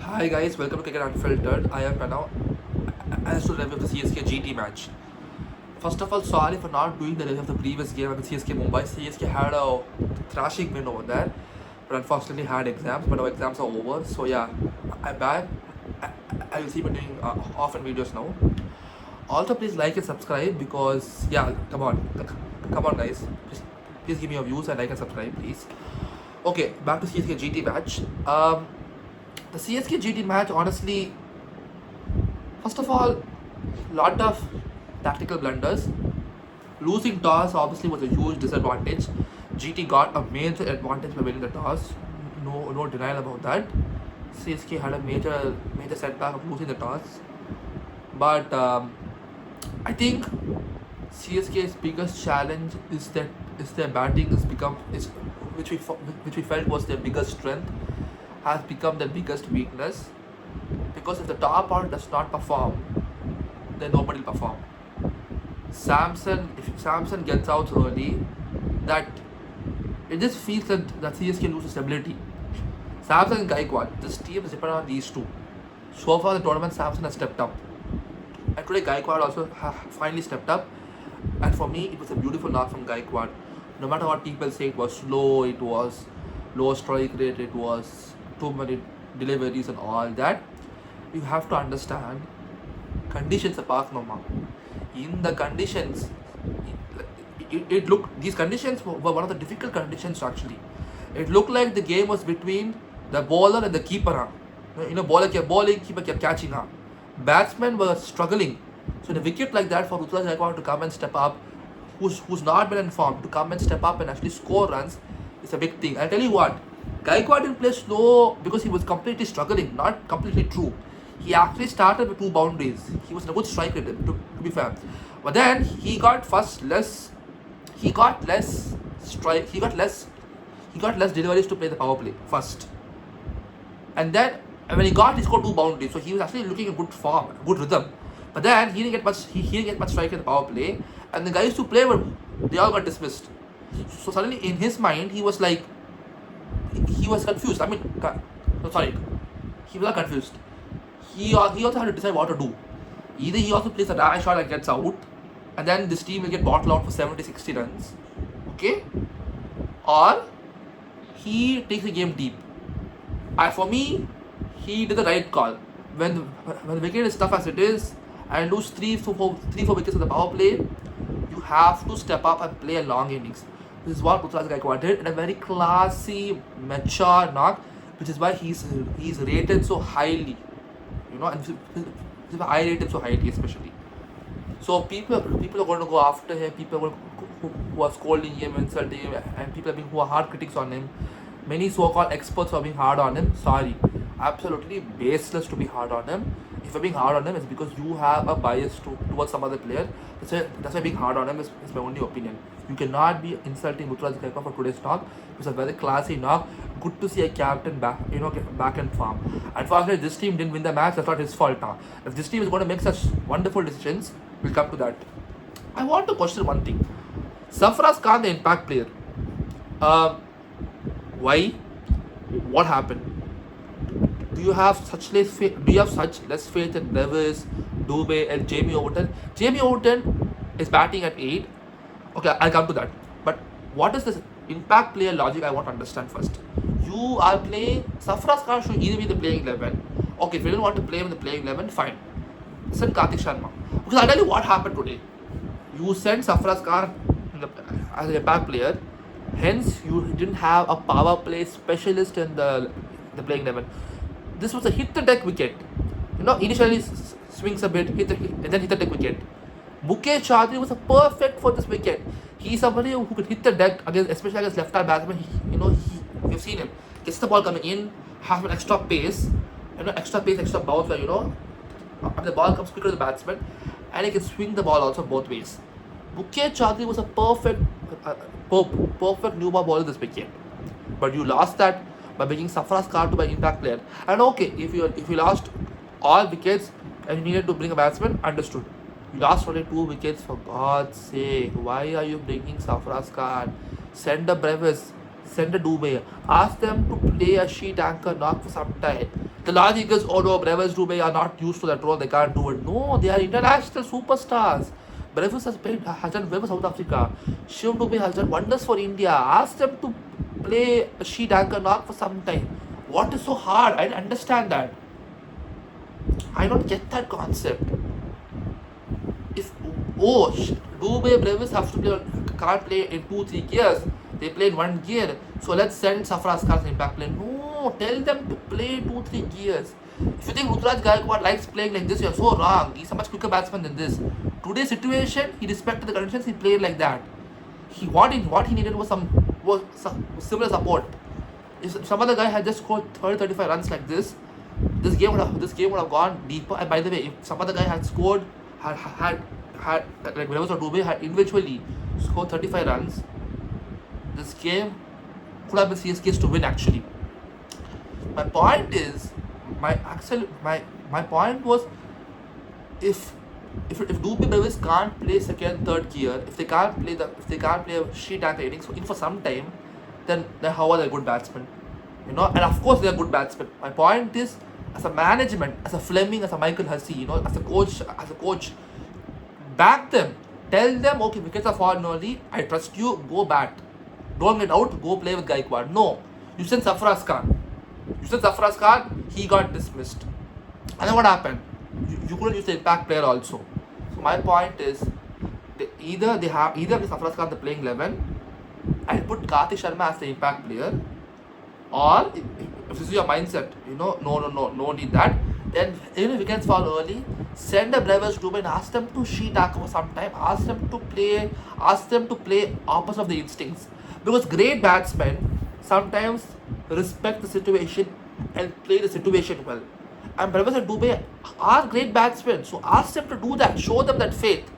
Hi guys, welcome to Cricket Unfiltered. I am Pranav. As to review of the CSK GT match. First of all, sorry for not doing the review of the previous game against CSK Mumbai. CSK had a thrashing win over there, but unfortunately had exams. But our exams are over, so yeah, I'm back. I will see me doing often videos now. Also, please like and subscribe because yeah, come on guys, please give me your views and like and subscribe, please. Okay, back to CSK GT match. The CSK GT match, honestly, first of all, lot of tactical blunders. Losing toss obviously was a huge disadvantage. GT got a major advantage by winning the toss. No denial about that. CSK had a major setback of losing the toss. But I think CSK's biggest challenge is their batting is which we felt was their biggest strength has become their biggest weakness, because if the top order does not perform, then nobody will perform. If Samson gets out early, that it just feels that CSK loses stability. Samson and Gaikwad, this team is dependent on these two. So far the tournament, Samson has stepped up, and today Gaikwad also finally stepped up. And for me, it was a beautiful knock from Gaikwad. No matter what people say, it was slow, it was low strike rate, it was too many deliveries and all that. You have to understand conditions apart no ma. In the conditions, it looked, these conditions were one of the difficult conditions actually. It looked like the game was between the bowler and the keeper. Bowler kept bowling, keeper kept catching up. Batsmen were struggling. So in a wicket like that, for Ruturaj Gaikwad to come and step up, who's not been informed, to come and step up and actually score runs is a big thing. I'll tell you what, Gaikwad didn't play slow because he was completely struggling, not completely true. He actually started with two boundaries. He was in a good strike rate, to be fair. But then he got less strike, he got less deliveries to play the power play first. And then when he scored two boundaries, so he was actually looking in good form, good rhythm. But then he didn't get much strike in the power play, and the guys who play were, they all got dismissed. So suddenly in his mind he was like, he was confused. He was not confused. He also had to decide what to do. Either he also plays a dash shot and gets out, and then this team will get bottled out for 70-60 runs, okay, or he takes the game deep. For me, he did the right call. When the wicket is tough as it is, and lose 3-4 wickets in the power play, you have to step up and play a long innings. This is what Ruturaj Gaikwad did in a very classy, mature knock, which is why he's rated so highly. And this is why I rate him so highly, especially. So people are going to go after him. People who are scolding him, insulting him, and people who are hard critics on him. Many so-called experts are being hard on him. Sorry, absolutely baseless to be hard on him. If you're being hard on him, it's because you have a bias towards some other player. That's why being hard on him is my only opinion. You cannot be insulting Ruturaj Gaikwad for today's knock. It's a very classy knock. Good to see a captain back in form. Unfortunately, this team didn't win the match. That's not his fault now. If this team is going to make such wonderful decisions, we'll come to that. I want to question one thing. Sarfaraz Khan, the impact player. Why? What happened? Do you have such less faith in Davis, Dubey, and Jamie Overton? Jamie Overton is batting at 8. Okay, I'll come to that. But what is this impact player logic? I want to understand first. You are playing, Sarfaraz Khan should either be in the playing 11. Okay, if you don't want to play him in the playing 11, fine. Send Karthik Sharma. Because I'll tell you what happened today. You sent Sarfaraz Khan as an impact player. Hence, you didn't have a power play specialist in the playing 11. This was a hit the deck wicket. Initially swings a bit, and then hit the deck wicket. Mukesh Chaudhary was perfect for this wicket. He's somebody who could hit the deck especially against left-hand batsmen. You've seen him. Gets the ball coming in, has an extra pace, extra bounce where and the ball comes quicker to the batsman, and he can swing the ball also both ways. Mukesh Chaudhary was a perfect new ball bowler this wicket, but you lost that by making Sarfaraz Khan to be an impact player. And okay, if you lost all wickets and you needed to bring a batsman, understood. You lost only 2 wickets, for God's sake. Why are you bringing Sarfaraz Khan? Send a Brevis, send a Dubey. Ask them to play a sheet anchor knock for some time. The logic is, oh no, Brevis Dubé are not used to that role, they can't do it. No, they are international superstars. Brevis has done well for South Africa. Shivam Dubé has done wonders for India. Ask them to play sheet anchor knock for some time. What is so hard? I don't understand that. I don't get that concept. If Dubé Brevis have to play, can't play in 2-3 gears. They play in 1 gear. So let's send Sarfaraz Khan as impact player. No, tell them to play 2-3 gears. If you think Ruturaj Gaikwad likes playing like this, you're so wrong. He's a much quicker batsman than this. Today's situation, he respected the conditions, he played like that. What he needed was some similar support. If some other guy had just scored 30-35 runs like this, this game would have gone deeper. And by the way, if some other guy had scored, had like Brevis or Dubé had individually scored 35 runs, this game could have been CSK's to win actually. My point is, my point was, if Dubé Brevis can't play second, third gear, if they can't play a sheet anchor innings for some time, then how are they good batsmen? And of course they are good batsmen. My point is, as a management, as a Fleming, as a Michael Hussey, as a coach, back them. Tell them, okay, wickets are falling early, I trust you, go bat. Don't get out, go play with Gaikwad. No. You sent Sarfaraz Khan, he got dismissed. And then what happened? You couldn't use the impact player also. So my point is, either make Sarfaraz Khan the playing 11 and put Karthik Sharma as the impact player, or if this is your mindset, no need that. Then even if wickets fall early, send a Brevis Dubé and ask them to sheet anchor for some time. Ask them to play opposite of the instincts. Because great batsmen sometimes respect the situation and play the situation well. And Brevis and Dubé are great batsmen, so ask them to do that. Show them that faith.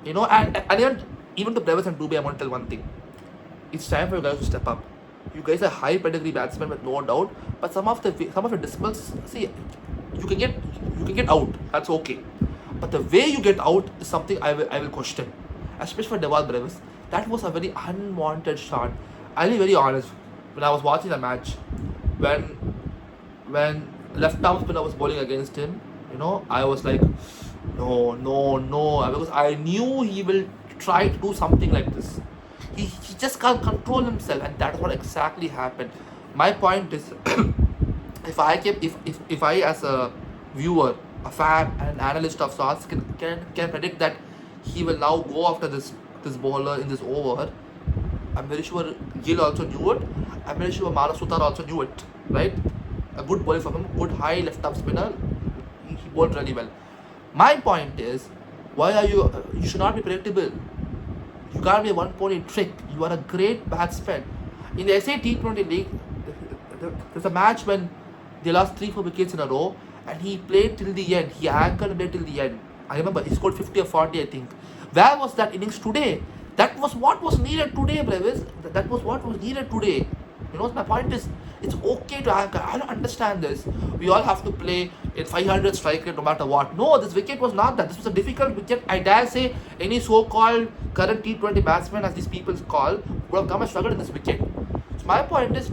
And even to Brevis and Dubé, I want to tell one thing. It's time for you guys to step up. You guys are high pedigree batsmen with no doubt, but some of your disciplines, see, you can get out. That's okay, but the way you get out is something I will question, especially for Dewald Brevis. That was a very unwanted shot. I'll be very honest. When I was watching the match, when left arm spinner was bowling against him, I was like, no, because I knew he will try to do something like this. He just can't control himself, and that is what exactly happened. My point is, if I as a viewer, a fan, and an analyst of sorts can predict that he will now go after this bowler in this over, I'm very sure Gill also knew it. I'm very sure Mara Sutar also knew it, right? A good bowler from him, good high left arm spinner. He bowled really well. My point is, why are you should not be predictable. You can't be a one-pony trick. You are a great batsman. In the SA T20 League, there's a match when they lost 3-4 wickets in a row, and he played till the end. He anchored and played till the end. I remember he scored 50 or 40, I think. Where was that innings today? That was what was needed today, Brevis. That was what was needed today. My point is, it's okay to anchor. I don't understand this. We all have to play in 500 strike rate no matter what. No, this wicket was not that. This was a difficult wicket. I dare say any so-called current T20 batsman, as these people call, would have come and struggled in this wicket. So my point is,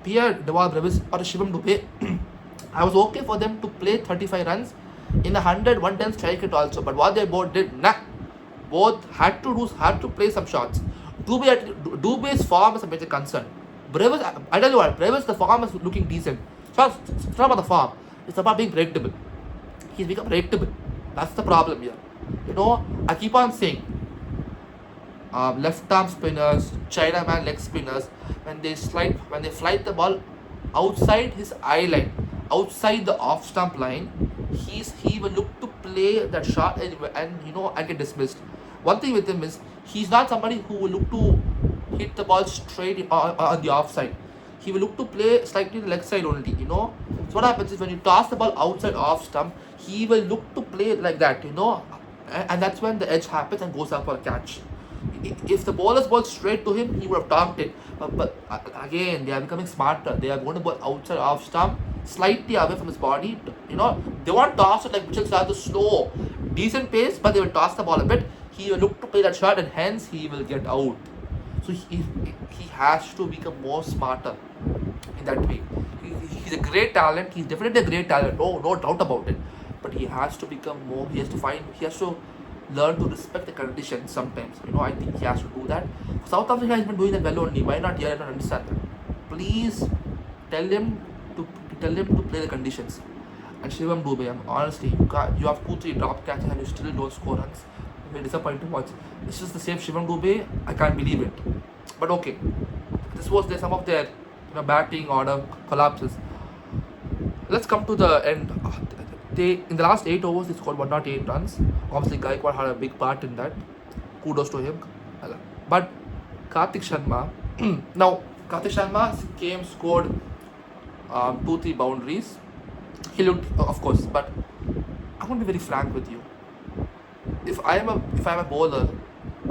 Pierre Dewald Brevis or Shivam Dubé, I was okay for them to play 35 runs in a 100-110 strike rate also. But what they both did, both had to play some shots. Dubé's form is a major concern. Brevis, I tell you what, Brevis, the form is looking decent. It's not about the form. It's about being predictable. He's become predictable. That's the problem here. I keep on saying, left arm spinners, Chinaman leg spinners, when they flight the ball outside his eye line, outside the off stump line, he will look to play that shot and get dismissed. One thing with him is, he's not somebody who will look to hit the ball straight on the offside. He will look to play slightly the leg side only. So what happens is, when you toss the ball outside off stump, he will look to play like that. And that's when the edge happens and goes up for a catch. If the bowlers ball straight to him, he would have topped it. But again, they are becoming smarter. They are going to ball outside off stump, slightly away from his body. They won't toss it like Mitchell Starc, slow, decent pace, but they will toss the ball a bit. He will look to play that shot, and hence he will get out. So he has to become more smarter in that way. He's a great talent. He's definitely a great talent. No doubt about it. But he has to become more. He has to learn to respect the conditions sometimes. I think he has to do that. South Africa has been doing that well only. Why not here? I don't understand that. Please tell him to play the conditions. And Shivam Dube, honestly, you have 2-3 drop catches and you still don't score runs. I'm very disappointed to watch. It's just the same Shivam Dube. I can't believe it. But okay, this was some of their batting order collapses. Let's come to the end. They in the last 8 overs they scored 108 runs. Obviously, Gaikwad had a big part in that. Kudos to him. But Karthik Sharma, now Karthik Sharma scored 2-3 boundaries. He looked, of course, but I'm going to be very frank with you. If I'm a bowler,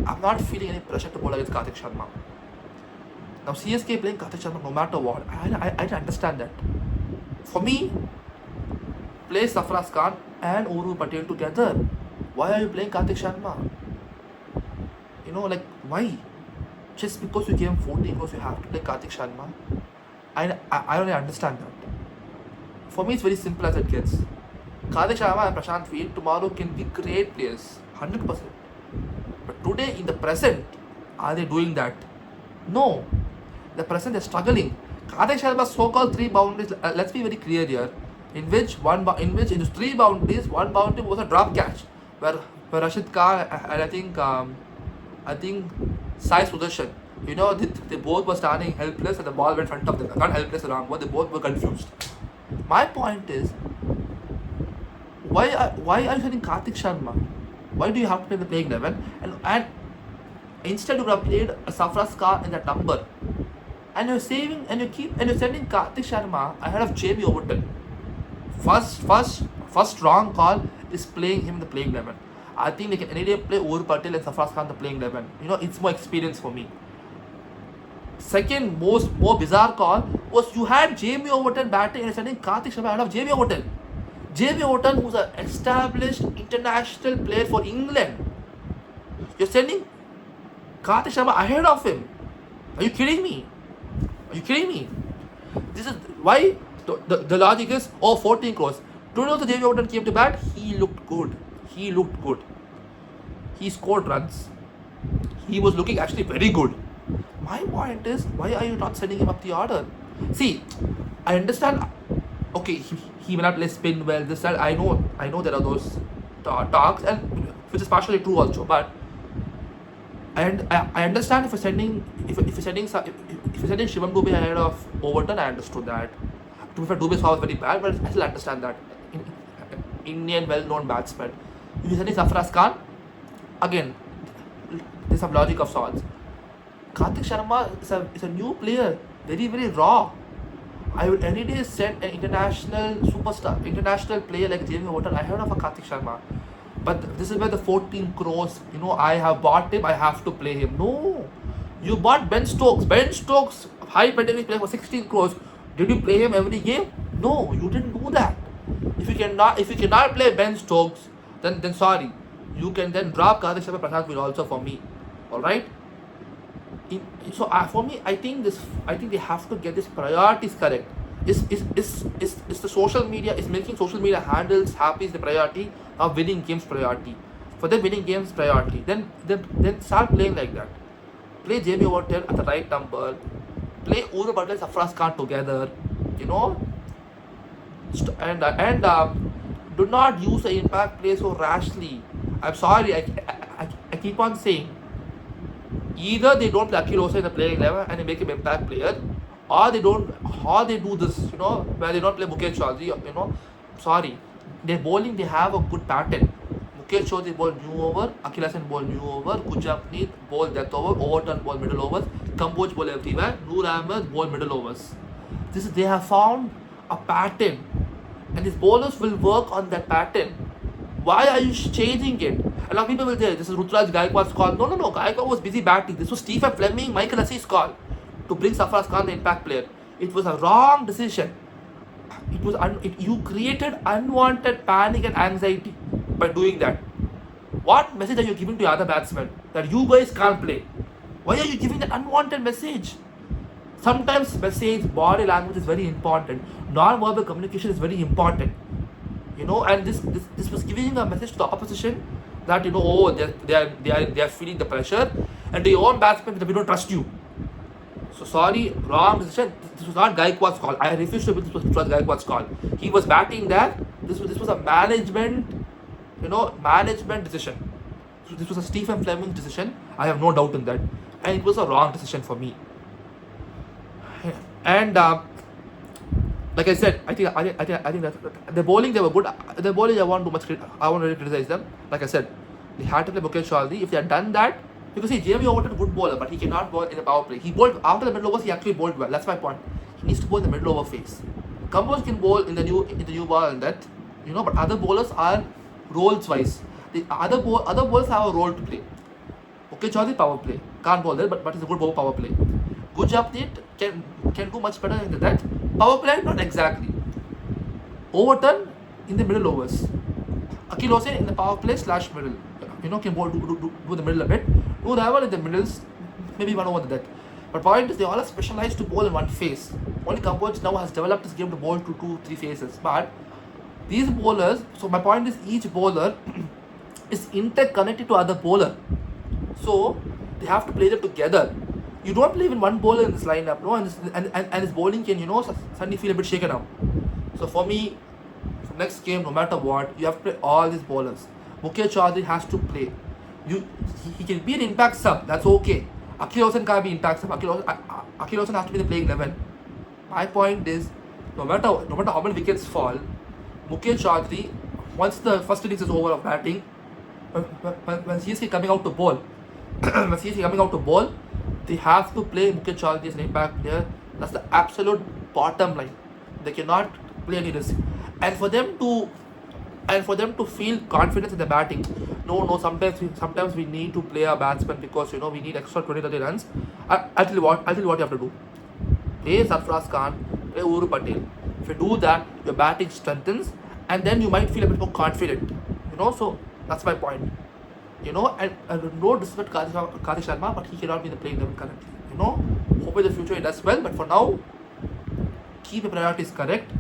I'm not feeling any pressure to bowl against Karthik Sharma. Now CSK playing Karthik Sharma no matter what. I don't understand that. For me, play Sarfaraz Khan and Uru Patel together. Why are you playing Karthik Sharma? Why? Just because you gave him 14 crores, you have to play Karthik Sharma? I don't understand that. For me, it's very simple as it gets. Karthik Sharma and Prashant Field tomorrow can be great players, 100%. But today, in the present, are they doing that? No. In the present, they're struggling. Karthik Sharma's so-called 3 boundaries, let's be very clear here, in which in those 3 boundaries, 1 boundary was a drop catch, where Rashid Khan and I think Sai Sudarshan, they both were standing helpless and the ball went in front of them. Not helpless, the wrong word, they both were confused. My point is, why are you sending Karthik Sharma? Why do you have to play the playing 11? And instead you have played a Sarfaraz Khan in that number, and you're sending Karthik Sharma ahead of Jamie Overton. First wrong call is playing him in the playing 11. I think they can any day play Uru Patel and Sarfaraz Khan in the playing 11. It's more experience for me. Second more bizarre call was you had Jamie Overton batting and you're sending Karthik Sharma ahead of Jamie Overton. Jamie Overton, who's an established international player for England. You're sending Karthik Sharma ahead of him. Are you kidding me? This is why the logic is 14 crores. Today also Jamie Overton came to bat. He looked good. He scored runs. He was looking actually very good. My point is, why are you not sending him up the order? See, I understand. Okay, he may not play spin well. This side, I know there are those talks, and which is partially true also. But I understand if you're sending Shivam Dube ahead of Overton, I understood that. To be fair, Dube's power was very bad, but I still understand that. Indian well-known batsman. If you're sending Sarfaraz Khan, again, there's some logic of sorts. Karthik Sharma is a new player, very, very raw. I would any day send an international superstar, international player like Jamie Overton ahead of a Karthik Sharma. But this is where the 14 crores, I have bought him, I have to play him. No. You bought Ben Stokes. Ben Stokes, high pedigree player for 16 crores. Did you play him every game? No, you didn't do that. If you cannot play Ben Stokes, then sorry. You can then drop Karthik Sharma Prashant Field also for me. Alright? For me, I think they have to get these priorities correct. Is the social media is making social media handles happy is the priority, or winning games priority? For them, winning games priority. Then start playing like that. Play Jamie Overton at the right number. Play Uru Patel and Sarfaraz Khan together. And do not use the impact play so rashly. I'm sorry, I keep on saying. Either they don't play Akhil Hosa in the playing 11 and they make him impact player, or they do this, where they don't play Mukesh Chaudhary, sorry. Their bowling, they have a good pattern. Mukesh Chaudhary bowl new over, Akhil Hassan bowl new over, Gurjapneet bowl death over, Overton bowl middle overs, Kamboj bowl everywhere, Noor Ahmed bowl middle overs. They have found a pattern, and these bowlers will work on that pattern. Why are you changing it? A lot of people will say, this is Ruturaj Gaikwad's call. No. Gaikwad was busy batting. This was Stephen Fleming, Michael Hussey's call to bring Sarfaraz Khan the impact player. It was a wrong decision. You created unwanted panic and anxiety by doing that. What message are you giving to your other batsmen? That you guys can't play? Why are you giving that unwanted message? Sometimes message, body language is very important. Non-verbal communication is very important. And this was giving a message to the opposition that oh, they are feeling the pressure, and the own batsmen that we don't trust you. So sorry, wrong decision. This was not Gaikwad's call. I refuse to believe this was Gaikwad's call. He was batting there. This was a management decision. So this was a Stephen Fleming decision. I have no doubt in that, and it was a wrong decision for me. And like I said, I think that the bowling, they were good. The bowling, I want to really criticize them. Like I said, they had to play Mukesh Chaudhary. If they had done that, because Jamie Overton is a good bowler, but he cannot bowl in the power play. He bowled after the middle overs. He actually bowled well. That's my point. He needs to bowl in the middle over phase. Compose can bowl in the new ball and that, but other bowlers are roles wise. The other bowlers have a role to play. Okay, Chaudhary power play, can't bowl there, but he's a good bowler power play. Gurjapneet can do much better than that. Power play, not exactly. Overton in the middle overs. Akhil Hossain in the power play / middle. Can bowl do the middle a bit. Do the other in the middles, maybe one over that. But point is, they all are specialized to bowl in one phase. Only Kamboj now has developed his game to bowl to 2-3 phases. But these bowlers, so my point is, each bowler is interconnected to other bowler. So they have to play them together. You don't play with one bowler in this lineup, no, and his bowling can, suddenly feel a bit shaken up. So for me, for next game, no matter what, you have to play all these bowlers. Mukesh Chaudhary has to play. He can be an impact sub, that's okay. Akhil Hossain can't be impact sub. Akhil Hossain has to be the playing 11. My point is, no matter how many wickets fall, Mukesh Chaudhary, once the first innings is over of batting, when CSK coming out to bowl, they have to play Mukesh Chaudhary as an impact player. That's the absolute bottom line. They cannot play any risk. And for them to feel confidence in the batting, sometimes we need to play our batsmen because we need extra 20-30 runs. I'll tell you what you have to do. Play Sarfaraz Khan, play Uru Patel. If you do that, your batting strengthens, and then you might feel a bit more confident. So that's my point. And no disrespect Karthik Sharma, but he cannot be the playing level currently. Hope in the future he does well, but for now, keep your priorities correct.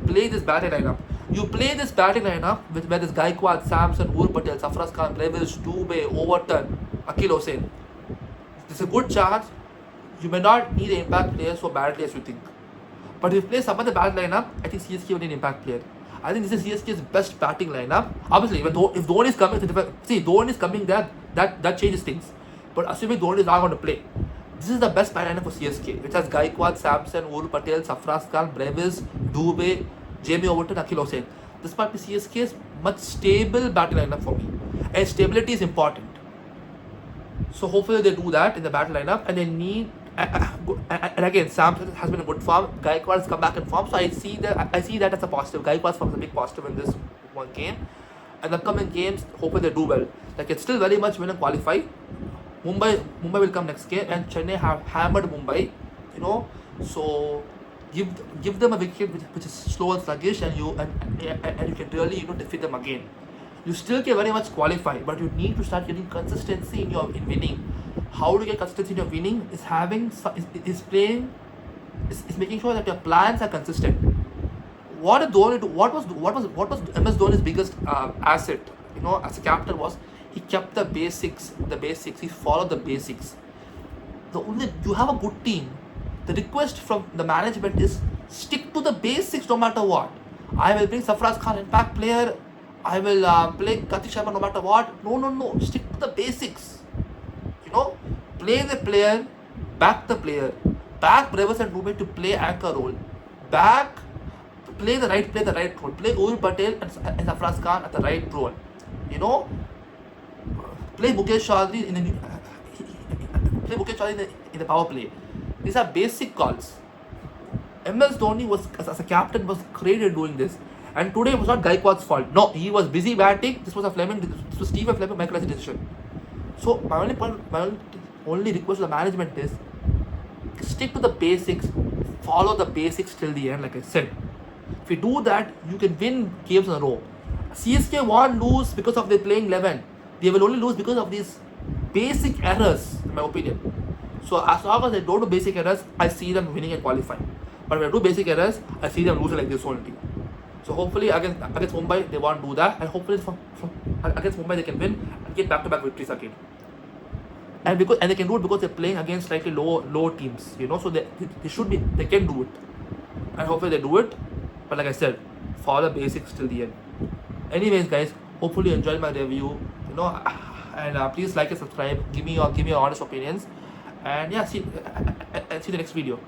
Play this batting lineup. You play this batting lineup with where this Gaikwad, Samson, Ur Patel, Sarfaraz Khan, Brevis, Dubey, Overton, Akhil Hossain. There's a good chance you may not need an impact player so badly as you think. But if you play some of the batting lineup, I think CSK will need an impact player. I think this is CSK's best batting lineup. Obviously, if Dhoni is coming, Dhoni is coming there, that changes things. But assuming Dhoni is not going to play, this is the best batting lineup for CSK, which has Gaikwad, Samson, Ur Patel, Sarfaraz Khan, Brevis, Dubey, Jamie Overton, Akhil Hossain. This might be CSK's much stable batting lineup for me. And stability is important. So hopefully they do that in the batting lineup, and they need. And again, Samson has been in good form. Gaikwad has come back in form, so I see that as a positive. Gaikwad's form is a big positive in this one game. And the upcoming games, hopefully they do well. Like, it's still very much win and qualify. Mumbai will come next game, and Chennai have hammered Mumbai. So give them a wicket which is slow and sluggish, and you can really defeat them again. You still can very much qualify, but you need to start getting consistency in winning. How to get consistency in your winning is making sure that your plans are consistent. What did Dhoni do? What was MS Dhoni's biggest asset? As a captain was he kept the basics. He followed the basics. You have a good team. The request from the management is stick to the basics no matter what. I will bring Sarfaraz Khan impact player. I will play Karthik Sharma no matter what. No. Stick to the basics. Play the player, back the player, back Brevis and Dubey to play anchor role, play the right role, play Ur Patel and Sarfaraz Khan at the right role, play Mukesh Chaudhary in the power play. These are basic calls. MS Dhoni was, as a captain, was created doing this, and today was not Gaikwad's fault. No, he was busy batting. This was Stephen Fleming Michael's decision. So my only request to the management is stick to the basics, follow the basics till the end, like I said. If you do that, you can win games in a row. CSK won't lose because of their playing 11. They will only lose because of these basic errors, in my opinion. So as long as they don't do basic errors, I see them winning and qualifying. But when they do basic errors, I see them losing like this only. So hopefully against Mumbai they won't do that, and hopefully from against Mumbai they can win and get back-to-back victories again. And they can do it because they're playing against slightly lower teams, you know. So they can do it, and hopefully they do it. But like I said, follow the basics till the end. Anyways, guys, hopefully you enjoyed my review, you know, and please like and subscribe. Give me your honest opinions, and yeah, see you in the next video.